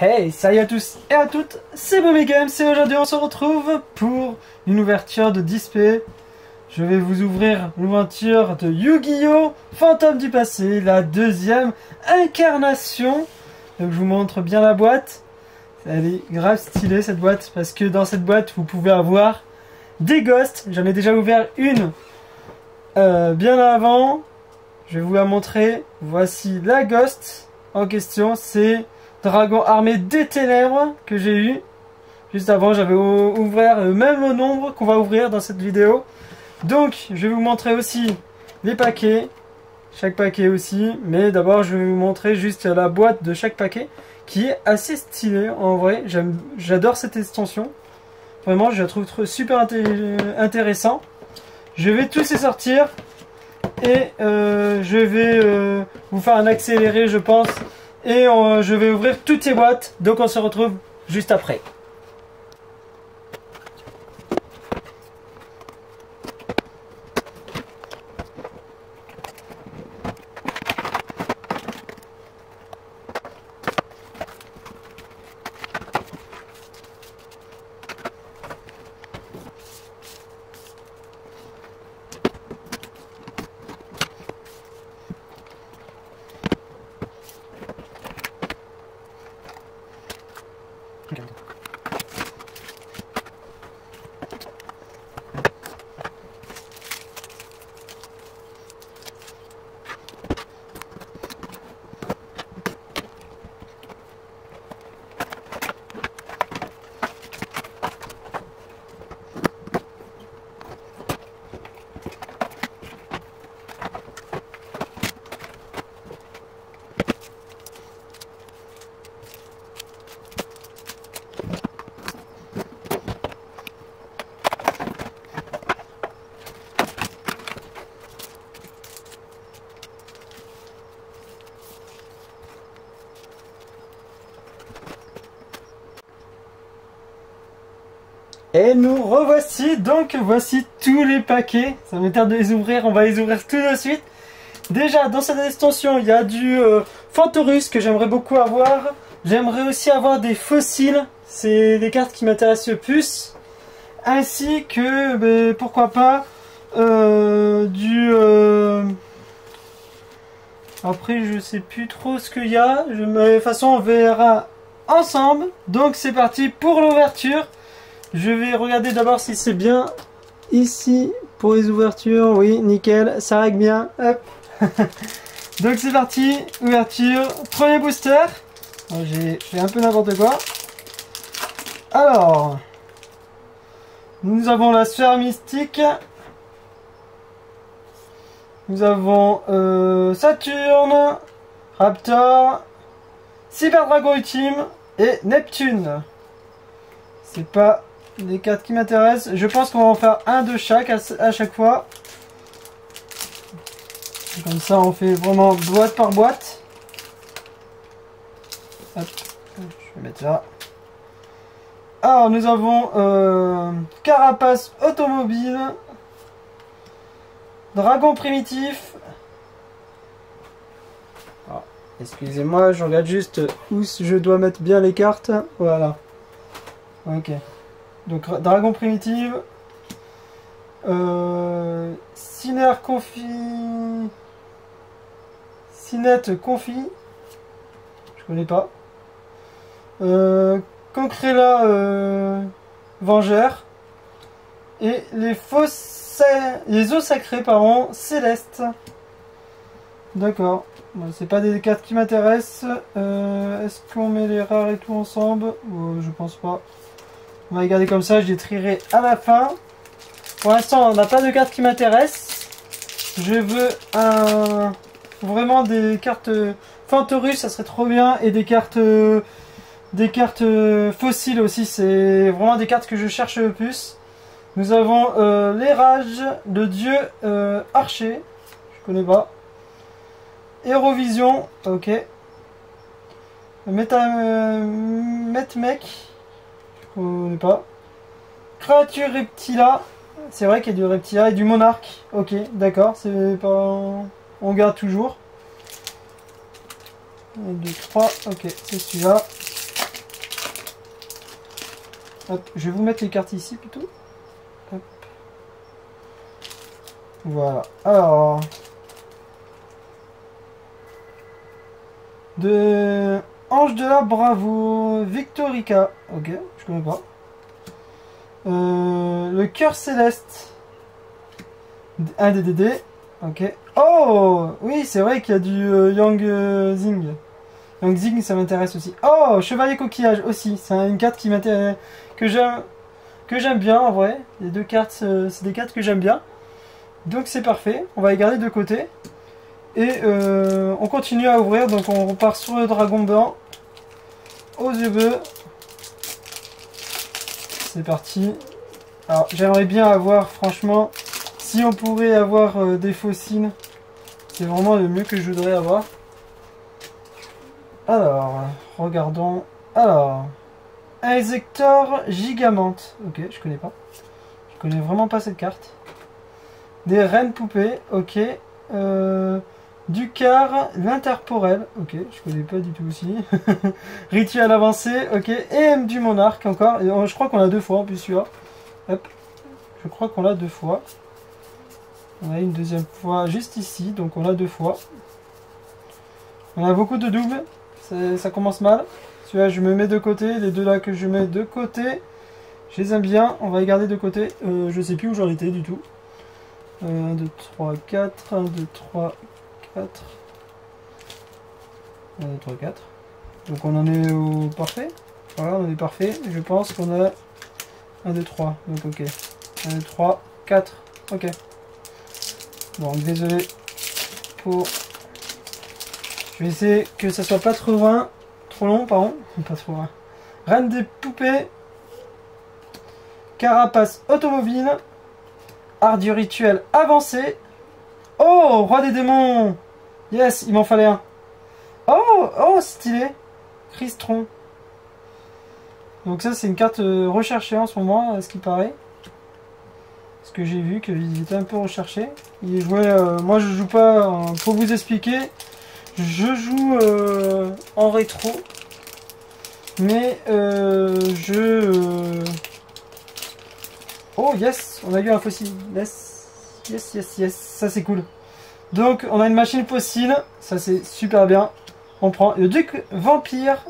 Hey, salut à tous et à toutes, c'est Bobby Games et aujourd'hui on se retrouve pour une ouverture de Display. Je vais vous ouvrir l'ouverture de Yu-Gi-Oh! Fantôme du passé, la deuxième incarnation. Donc, je vous montre bien la boîte. Elle est grave stylée cette boîte parce que dans cette boîte vous pouvez avoir des ghosts. J'en ai déjà ouvert une bien avant. Je vais vous la montrer. Voici la ghost en question, c'est Dragon armé des ténèbres que j'ai eu. Juste avant, j'avais ouvert le même nombre qu'on va ouvrir dans cette vidéo. Donc, je vais vous montrer aussi les paquets. Chaque paquet aussi. Mais d'abord, je vais vous montrer juste la boîte de chaque paquet. Qui est assez stylée en vrai. J'adore cette extension. Vraiment, je la trouve super intéressant. Je vais tous les sortir. Et je vais vous faire un accéléré, je pense. Et je vais ouvrir toutes les boîtes. Donc on se retrouve juste après. Et nous revoici, donc voici tous les paquets. Ça me tarde de les ouvrir, on va les ouvrir tout de suite. Déjà dans cette extension il y a du Fantorus que j'aimerais beaucoup avoir. J'aimerais aussi avoir des fossiles, c'est des cartes qui m'intéressent le plus. Ainsi que, pourquoi pas, après je sais plus trop ce qu'il y a. Mais de toute façon on verra ensemble. Donc c'est parti pour l'ouverture. Je vais regarder d'abord si c'est bien ici pour les ouvertures. Oui, nickel, ça règle bien. Hop. Donc c'est parti, ouverture, premier booster. J'ai fait un peu n'importe quoi. Alors, nous avons la sphère mystique. Nous avons Saturne, Raptor, Cyber Dragon Ultime et Neptune. C'est pas les cartes qui m'intéressent. Je pense qu'on va en faire un de chaque à chaque fois. Comme ça, on fait vraiment boîte par boîte. Hop, je vais mettre ça. Alors, nous avons Carapace Automobile, Dragon Primitif. Ah, excusez-moi, je regarde juste où je dois mettre bien les cartes. Voilà. Ok. Donc Dragon Primitive, Cinette Confi, je connais pas. Concrela Vengeur et les os sacrés pardon, Céleste. D'accord. Bon, c'est pas des cartes qui m'intéressent. Est-ce qu'on met les rares et tout ensemble? Je pense pas. On va les garder comme ça, je les trierai à la fin. Pour l'instant, on n'a pas de cartes qui m'intéressent. Je veux vraiment des cartes Fantorus, ça serait trop bien. Et des cartes fossiles aussi, c'est vraiment des cartes que je cherche le plus. Nous avons les rages de Dieu Archer, je connais pas. Eurovision, ok. Metmec. Je connais pas. Créature Reptila. C'est vrai qu'il y a du Reptila et du Monarque. Ok, d'accord. C'est pas... On garde toujours. 1, 2, 3. Ok, c'est celui-là. Hop, je vais vous mettre les cartes ici plutôt. Hop. Voilà. Alors. De Ange de la Bravo, Victorica. Ok, je connais pas. Le cœur céleste. Un DDD. Ok. Oh, oui, c'est vrai qu'il y a du Yang Zing. Yang Zing, ça m'intéresse aussi. Oh, Chevalier Coquillage aussi. C'est une carte qui m'intéresse, que j'aime bien en vrai. Les deux cartes, c'est des cartes que j'aime bien. Donc c'est parfait. On va les garder de côté. Et on continue à ouvrir. Donc on repart sur le dragon blanc. Aux yeux bleus. C'est parti. Alors j'aimerais bien avoir, franchement, si on pourrait avoir des fossiles, c'est vraiment le mieux que je voudrais avoir. Alors, regardons. Alors, un Exector Gigamante. Ok, je connais pas. Je connais vraiment pas cette carte. Des reines poupées. Ok. Ducar, l'interporel. Ok, je connais pas du tout aussi. Rituel avancé. Ok. Et du monarque encore. Et, je crois qu'on a deux fois en plus celui-là. Hop. Je crois qu'on l'a deux fois. On a une deuxième fois juste ici. Donc on l'a deux fois. On a beaucoup de doubles. Ça commence mal. Celui-là, je me mets de côté. Les deux là que je mets de côté, je les aime bien. On va les garder de côté. Je sais plus où j'en étais du tout. 1, 2, 3, 4. 1, 2, 3, 4. 1, 2, 3, 4. Donc on en est au parfait. Voilà, on est parfait. Je pense qu'on a 1, 2, 3. Donc ok. 1, 2, 3, 4. Ok. Bon, désolé pour... Je vais essayer que ça soit pas trop loin. Trop long, pardon. Pas trop loin. Reine des poupées. Carapace automobile. Art du rituel avancé. Oh, roi des démons. Yes, il m'en fallait un. Oh, stylé. Cristron. Donc ça, c'est une carte recherchée en ce moment, à ce qui paraît. Parce que j'ai vu qu'il était un peu recherché. Il jouait... moi, je joue pas... pour vous expliquer... Je joue en rétro, mais oh yes, on a eu un fossile. Yes, yes, yes, yes, ça c'est cool. Donc on a une machine fossile, ça c'est super bien. On prend le duc vampire.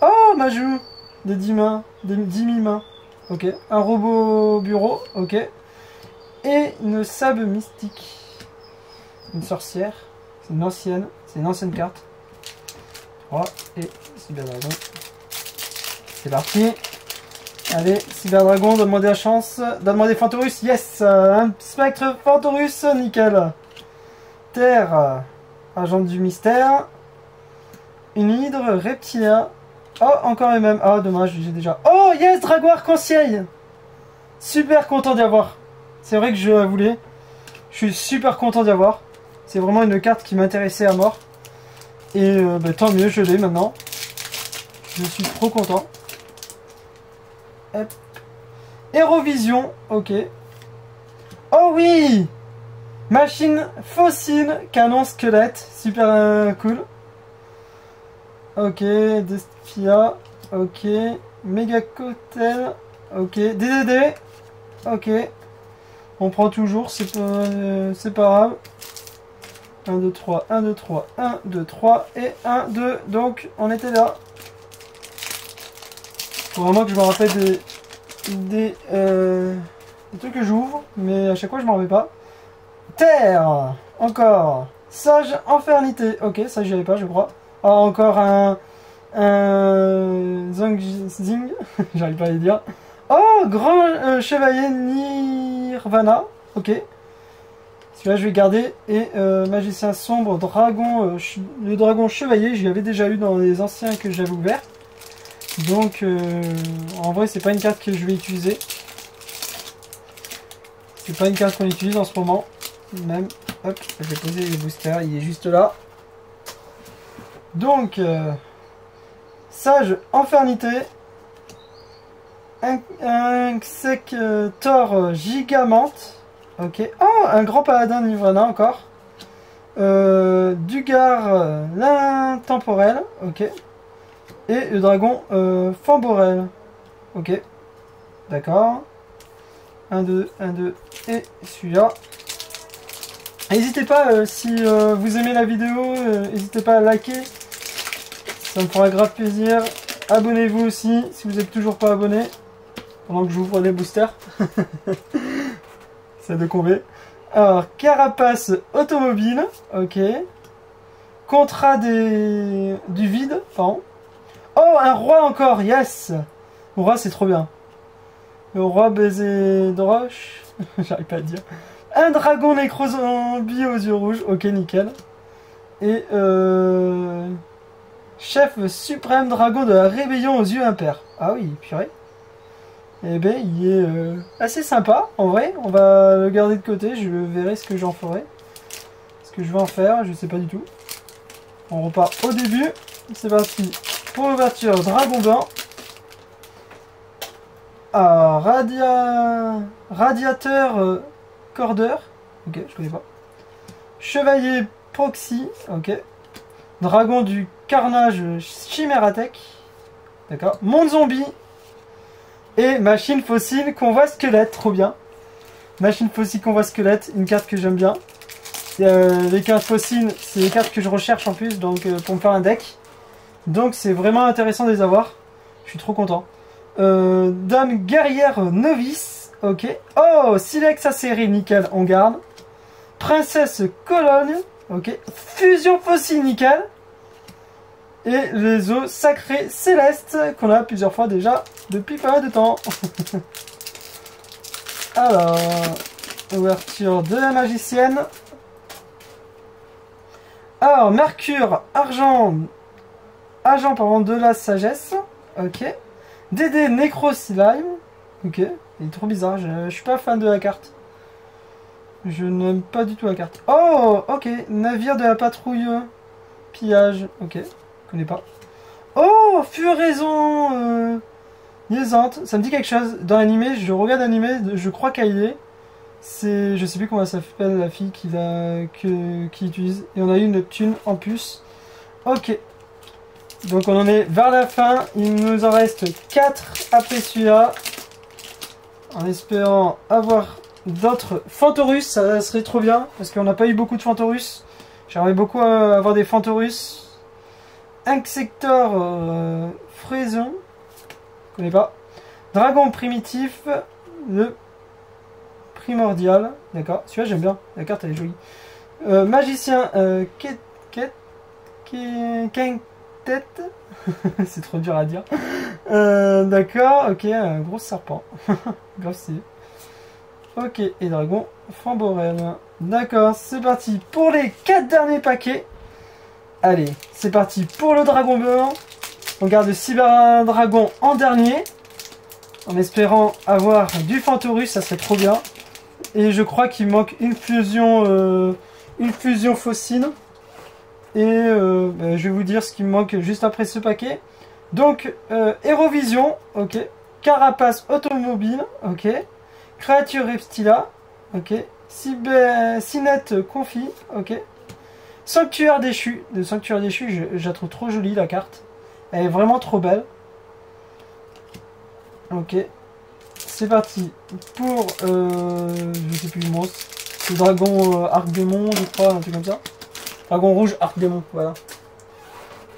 Oh, Majou, des 10 mains, des 10 000 mains. Ok, un robot bureau, ok. Et une sable mystique. Une sorcière, c'est une ancienne carte. 3 et Cyberdragon. C'est parti. Allez, Cyberdragon, donne-moi de la chance. Donne-moi des Fantorus. Yes, un spectre Fantorus, nickel. Terre, agent du mystère. Une hydre reptilia. Oh, encore les mêmes. Ah, dommage, j'ai déjà. Oh, yes, Drago Arc-en-Ciel. Super content d'y avoir. C'est vrai que je la voulais. Je suis super content d'y avoir. C'est vraiment une carte qui m'intéressait à mort. Et bah, tant mieux, je l'ai maintenant. Je suis trop content. Hop. Hérovision, ok. Oh oui! Machine fossile, canon squelette, super cool. Ok, Despia, ok. Méga cocktail, ok. DDD, ok. On prend toujours, c'est pas grave. 1, 2, 3, 1, 2, 3, 1, 2, 3 et 1, 2. Donc, on était là. Faut vraiment que je me rappelle des trucs que j'ouvre, mais à chaque fois, je m'en rappelle pas. Terre, encore. Sage infernité. Ok, ça, j'y avais pas, je crois. Ah, encore un Zhang Zing. J'arrive pas à le dire. Oh, grand chevalier Nirvana. Ok. Celui-là, je vais garder. Et magicien sombre, dragon, le dragon chevalier, je l'avais déjà eu dans les anciens que j'avais ouverts. Donc, en vrai, c'est pas une carte que je vais utiliser. C'est pas une carte qu'on utilise en ce moment. Même, hop, je vais poser les boosters, il est juste là. Donc, sage infernité. Un secteur gigamante. Ok. Oh, un grand paladin Nirvana encore. Dugar l'intemporel. Ok. Et le dragon Famborel. Ok. D'accord. 1, 2, 1, 2. Et celui-là. N'hésitez pas, si vous aimez la vidéo, n'hésitez pas à liker. Ça me fera grave plaisir. Abonnez-vous aussi, si vous n'êtes toujours pas abonné. Pendant que j'ouvre les boosters. C'est de combler. Alors, carapace automobile. Ok. Contrat du vide. Pardon. Oh, un roi encore. Yes. Le roi, c'est trop bien. Le roi baiser de roche. J'arrive pas à dire. Un dragon nécro-zombie aux yeux rouges. Ok, nickel. Et chef suprême dragon de la rébellion aux yeux impairs. Ah oui, purée. Eh ben, il est assez sympa, en vrai. On va le garder de côté, je verrai ce que j'en ferai. Ce que je vais en faire, je sais pas du tout. On repart au début. C'est parti pour l'ouverture dragon blanc. Ah, radiateur cordeur. Ok, je connais pas. Chevalier proxy. Ok. Dragon du carnage chimératech. D'accord. Monde zombie. Et machine fossile convoi squelette. Trop bien. Machine fossile convoi squelette. Une carte que j'aime bien. Les cartes fossiles, c'est les cartes que je recherche en plus. Donc pour me faire un deck. Donc c'est vraiment intéressant de les avoir. Je suis trop content. Dame guerrière novice. Ok. Oh, Silex à série. Nickel. On garde. Princesse colonne. Ok. Fusion fossile. Nickel. Et les eaux sacrées célestes qu'on a plusieurs fois déjà depuis pas mal de temps. Alors, ouverture de la magicienne. Alors, Mercure, argent pardon, de la sagesse. Ok. Dédé Nécro Slime. Ok. Il est trop bizarre, je suis pas fan de la carte. Je n'aime pas du tout la carte. Oh, ok. Navire de la patrouille. Pillage. Ok. Je connais pas. Oh, Furaison niaisante. Ça me dit quelque chose. Dans l'animé, je regarde l'animé, je crois qu'elle est. C'est. Je sais plus comment ça s'appelle la fille qui utilise. Et on a eu une Neptune en plus. Ok. Donc on en est vers la fin. Il nous en reste 4 après celui-là. En espérant avoir d'autres Fantorus. Ça serait trop bien. Parce qu'on n'a pas eu beaucoup de Fantorus. J'aimerais beaucoup avoir des Fantorus. Insector Fraison. Je connais pas. Dragon primitif. Le primordial. D'accord. Celui-là j'aime bien. La carte elle est jolie. Magicien tête. C'est trop dur à dire. D'accord. Ok. Un gros serpent. Grave stylé. Ok. Et dragon Famborel. D'accord. C'est parti pour les 4 derniers paquets. Allez, c'est parti pour le dragon blanc. On garde le cyber dragon en dernier. En espérant avoir du Fantorus, ça serait trop bien. Et je crois qu'il manque une fusion fossile. Et je vais vous dire ce qui me manque juste après ce paquet. Donc, Hérovision, ok. Carapace automobile, ok. Créature Reptila, ok. Cinette Confi, ok. Sanctuaire déchu. Le sanctuaire déchu, je la trouve trop jolie la carte. Elle est vraiment trop belle. Ok. C'est parti pour je sais plus le monstre. Le dragon arc-démon, je crois, un truc comme ça. Dragon rouge arc-démon, voilà.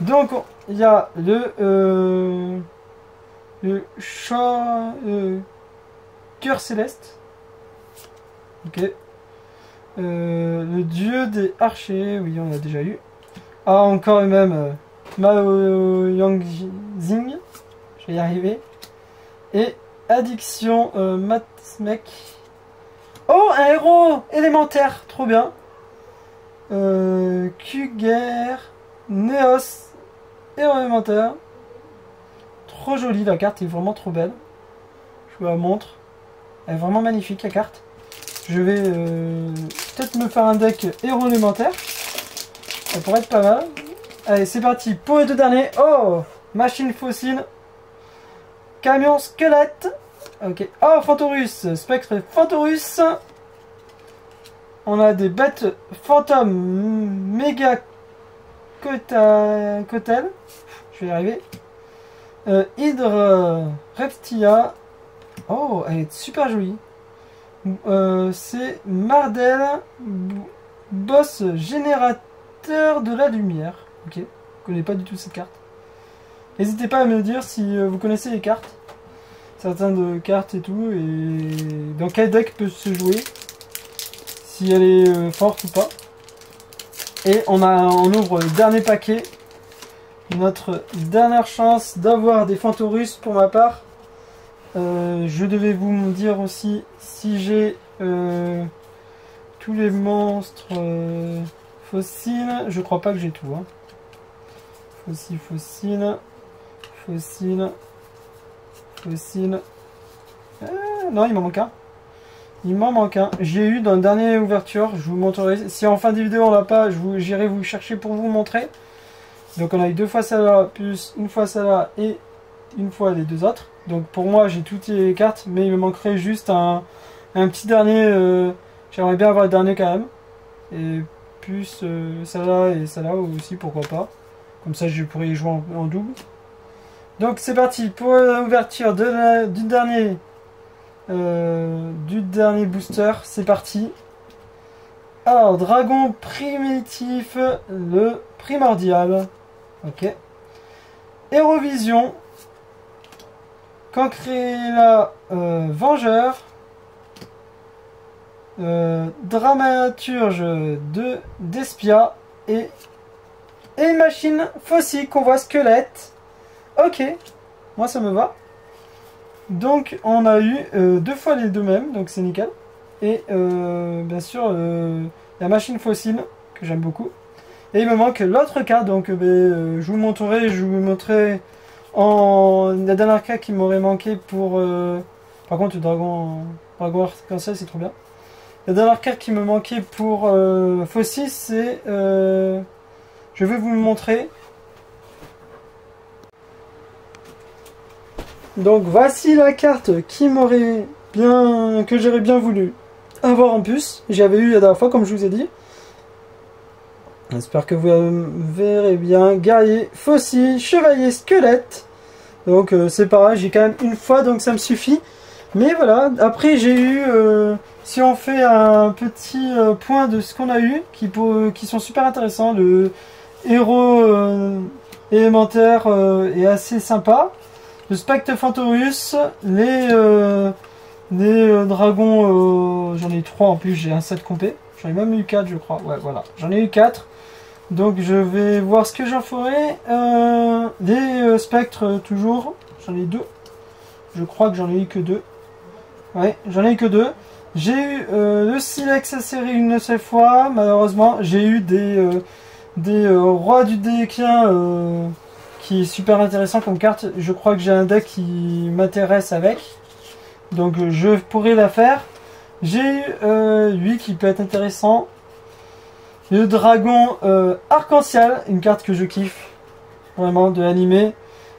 Donc il y a le chat cœur céleste. Ok. Le dieu des archers, oui, on l'a déjà eu. Ah, encore même Mao Yangzing, je vais y arriver. Et addiction Matsmek. Oh, un héros élémentaire, trop bien. Kuger Neos, héros élémentaire. Trop jolie, la carte est vraiment trop belle. Je vous la montre. Elle est vraiment magnifique la carte. Je vais peut-être me faire un deck héros élémentaire. Ça pourrait être pas mal. Allez, c'est parti pour les 2 derniers. Oh, machine fossile. Camion squelette. Ok. Oh, Fantorus. Spectre Fantorus. On a des bêtes fantômes méga cotel. Je vais y arriver. Hydre Reptilia. Oh, elle est super jolie. C'est Mardel, boss générateur de la lumière. Ok, je connais pas du tout cette carte. N'hésitez pas à me dire si vous connaissez les cartes. Certaines cartes et tout, et dans quel deck peut se jouer. Si elle est forte ou pas. Et on ouvre le dernier paquet. Notre dernière chance d'avoir des Fantorus pour ma part. Je devais vous dire aussi si j'ai tous les monstres fossiles. Je crois pas que j'ai tout. Hein. Fossile. Non, il m'en manque un. Il m'en manque un. J'ai eu dans la dernière ouverture. Je vous montrerai. Si en fin de vidéo on l'a pas, j'irai vous chercher pour vous montrer. Donc on a eu 2 fois celle-là, plus une fois celle-là et une fois les 2 autres. Donc pour moi j'ai toutes les cartes, mais il me manquerait juste un petit dernier. J'aimerais bien avoir le dernier quand même. Et plus celle-là et celle-là aussi, pourquoi pas. Comme ça je pourrais y jouer en double. Donc c'est parti pour l'ouverture du dernier booster. C'est parti. Alors, dragon primitif, le primordial. Ok. Eurovision. Cancrela Vengeur. Dramaturge de Despia. Et une machine fossile qu'on voit squelette. Ok. Moi ça me va. Donc on a eu 2 fois les 2 mêmes. Donc c'est nickel. Et bien sûr la machine fossile que j'aime beaucoup. Et il me manque l'autre carte, donc je vous montrerai en la dernière carte qui m'aurait manqué pour par contre le dragon arc-en-ciel c'est trop bien. La dernière carte qui me manquait pour fossile, c'est je vais vous le montrer. Donc voici la carte qui que j'aurais bien voulu avoir en plus. J'avais eu la dernière fois comme je vous ai dit. J'espère que vous verrez bien. Guerrier, fossile, chevalier, squelette. Donc c'est pareil, j'ai quand même une fois donc ça me suffit. Mais voilà, après j'ai eu, si on fait un petit point de ce qu'on a eu, qui sont super intéressants. Le héros élémentaire est assez sympa. Le Spectre Fantorus, les dragons, j'en ai eu 3 en plus, j'ai un set complet. J'en ai même eu 4 je crois, ouais voilà, j'en ai eu 4. Donc je vais voir ce que j'en ferai. Des spectres toujours, j'en ai 2. Je crois que j'en ai eu que 2. Ouais, j'en ai eu que 2. J'ai eu le Silex série une seule fois, malheureusement. J'ai eu des rois du déclin qui est super intéressant comme carte. Je crois que j'ai un deck qui m'intéresse avec. Donc je pourrais la faire. J'ai eu lui qui peut être intéressant. Le dragon arc-en-ciel, une carte que je kiffe. Vraiment de l'animé.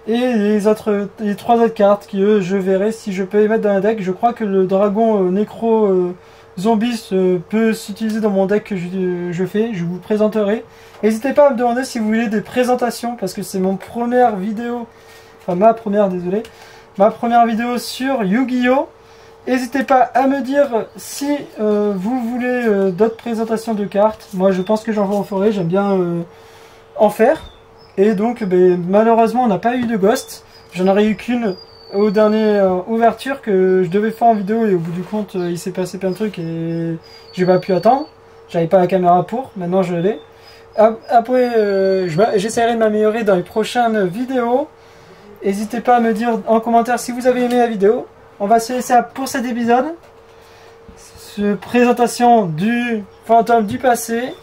Et les 3 autres cartes qui je verrai si je peux les mettre dans un deck. Je crois que le dragon nécro zombie peut s'utiliser dans mon deck que je fais. Je vous présenterai. N'hésitez pas à me demander si vous voulez des présentations. Parce que c'est mon première vidéo. Enfin ma première, désolé. Ma première vidéo sur Yu-Gi-Oh! N'hésitez pas à me dire si vous voulez d'autres présentations de cartes. Moi je pense que j'en ferai. J'aime bien en faire. Et donc, malheureusement, on n'a pas eu de Ghost. J'en aurais eu qu'une aux dernières ouvertures que je devais faire en vidéo. Et au bout du compte, il s'est passé plein de trucs et j'ai pas pu attendre. J'avais pas la caméra pour. Maintenant, je l'ai. Après, j'essaierai de m'améliorer dans les prochaines vidéos. N'hésitez pas à me dire en commentaire si vous avez aimé la vidéo. On va se laisser pour cet épisode. Présentation du fantôme du passé.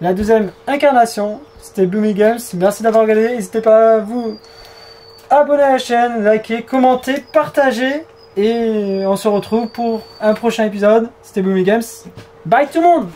La deuxième incarnation. C'était Bloomy Games, merci d'avoir regardé, n'hésitez pas à vous abonner à la chaîne, liker, commenter, partager, et on se retrouve pour un prochain épisode. C'était Bloomy Games, bye tout le monde!